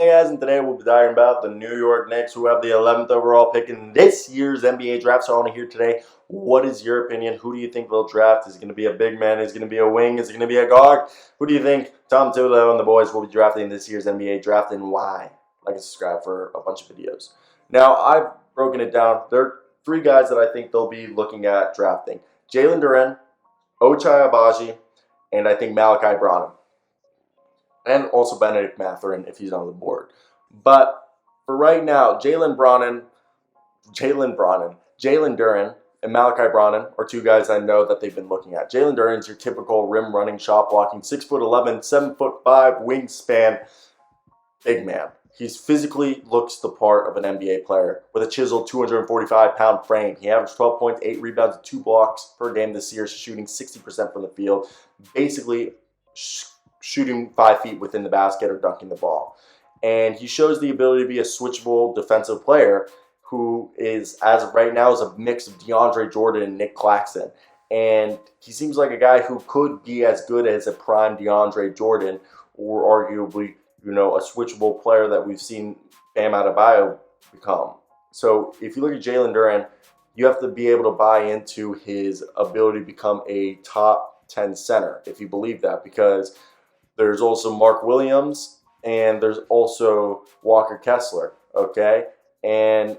Hey guys, and today we'll be talking about the New York Knicks, who have the 11th overall pick in this year's NBA draft. So I want to hear today, what is your opinion? Who do you think they'll draft? Is it going to be a big man? Is it going to be a wing? Is it going to be a guard? Who do you think Tom Thibodeau and the boys will be drafting this year's NBA draft, and why? Like and subscribe for a bunch of videos. Now, I've broken it down. There are three guys that I think they'll be looking at drafting. Jalen Duren, Ochai Agbaji, and I think Malachi Branham. And also Benedict Mathurin if he's on the board. But for right now, Jalen Duren, and Malachi Branham are two guys I know that they've been looking at. Jalen Duren's your typical rim running, shot blocking, 6'11", 7'5" wingspan, big man. He physically looks the part of an NBA player with a chiseled 245-pound frame. He averaged 12 points, 8 rebounds, and 2 blocks per game this year, shooting 60% from the field. Basically, shooting 5 feet within the basket or dunking the ball. And he shows the ability to be a switchable defensive player who is, as of right now, is a mix of DeAndre Jordan and Nick Claxton. And he seems like a guy who could be as good as a prime DeAndre Jordan, or arguably, a switchable player that we've seen Bam Adebayo become. So if you look at Jalen Duren, you have to be able to buy into his ability to become a top 10 center, if you believe that, because there's also Mark Williams, and there's also Walker Kessler, okay? And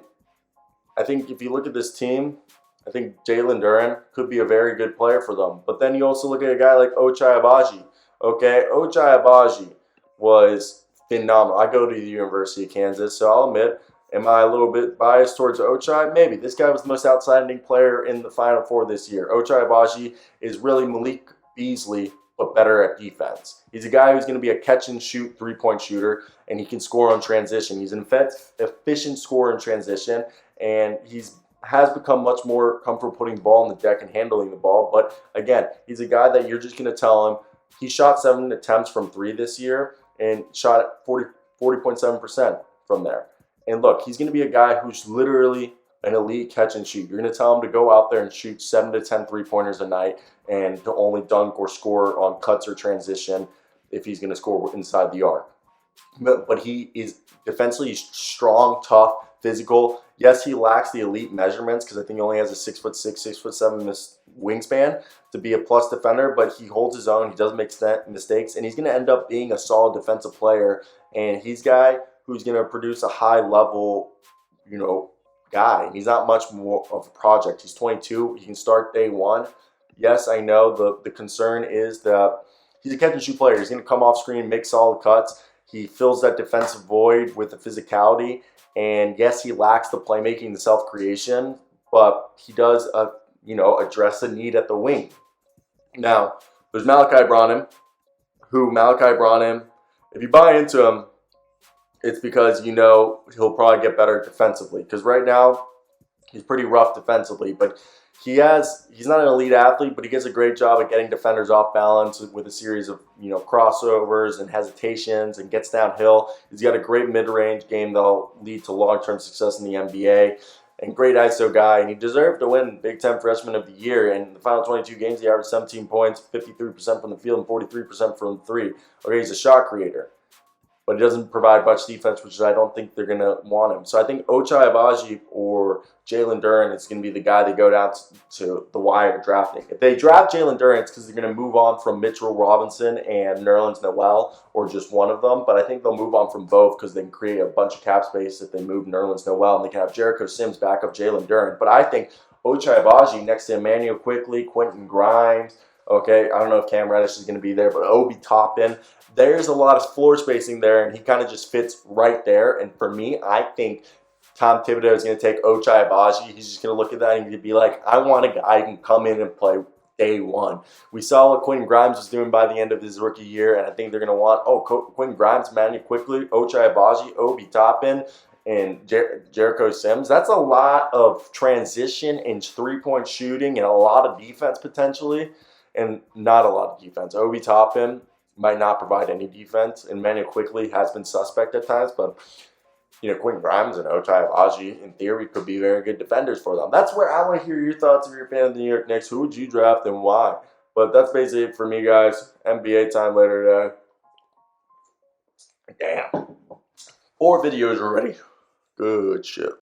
I think if you look at this team, I think Jalen Duren could be a very good player for them. But then you also look at a guy like Ochai Agbaji, okay? Ochai Agbaji was phenomenal. I go to the University of Kansas, so I'll admit, am I a little bit biased towards Ochai? Maybe. This guy was the most outstanding player in the Final Four this year. Ochai Agbaji is really Malik Beasley, but better at defense. He's a guy who's going to be a catch-and-shoot three-point shooter, and he can score on transition. He's an efficient scorer in transition, and has become much more comfortable putting the ball on the deck and handling the ball. But, again, he's a guy that you're just going to tell him. He shot 7 attempts from 3 this year and shot 40.7% from there. And, look, he's going to be a guy who's literally an elite catch and shoot. You're going to tell him to go out there and shoot 7 to 10 three-pointers a night and to only dunk or score on cuts or transition if he's going to score inside the arc. But he is defensively strong, tough, physical. Yes, he lacks the elite measurements because I think he only has a 6'6", 6'7" wingspan to be a plus defender, but he holds his own. He doesn't make mistakes, and he's going to end up being a solid defensive player. And he's a guy who's going to produce a high-level, guy. He's not much more of a project. He's 22. He can start day one. Yes, I know the concern is that he's a catch-and-shoot player. He's going to come off screen, make solid cuts. He fills that defensive void with the physicality. And yes, he lacks the playmaking, the self-creation, but he does, address the need at the wing. Now, there's Malachi Branham, if you buy into him, it's because he'll probably get better defensively. Because right now, he's pretty rough defensively, but he's not an elite athlete, but he does a great job at getting defenders off balance with a series of crossovers and hesitations and gets downhill. He's got a great mid-range game that'll lead to long-term success in the NBA. And great ISO guy, and he deserved to win Big Ten Freshman of the Year. And in the final 22 games, he averaged 17 points, 53% from the field, and 43% from 3. Okay, he's a shot creator, but he doesn't provide much defense, which I don't think they're going to want him. So I think Ochai Agbaji or Jalen Duren is going to be the guy they go down to the wire drafting. If they draft Jalen Duren, it's because they're going to move on from Mitchell Robinson and Nerlens Noel, or just one of them. But I think they'll move on from both because they can create a bunch of cap space if they move Nerlens Noel, and they can have Jericho Sims back up Jalen Duren. But I think Ochai Agbaji next to Immanuel Quickley, Quentin Grimes, okay, I don't know if Cam Reddish is going to be there, but Obi Toppin, there's a lot of floor spacing there, and he kind of just fits right there. And for me, I think Tom Thibodeau is going to take Ochai Agbaji. He's just going to look at that and he'd be like, I want a guy who can come in and play day one. We saw what Quentin Grimes was doing by the end of his rookie year, and I think they're going to want, Quentin Grimes, Immanuel Quickley, Ochai Agbaji, Obi Toppin, and Jericho Sims. That's a lot of transition and three-point shooting and a lot of defense potentially, and not a lot of defense. Obi Toppin might not provide any defense, and Immanuel Quickley has been suspect at times, but Quentin Grimes and Ochai Agbaji, in theory, could be very good defenders for them. That's where I want to hear your thoughts if you're a fan of the New York Knicks. Who would you draft and why? But that's basically it for me, guys. NBA time later today. Damn. or videos already. Good shit.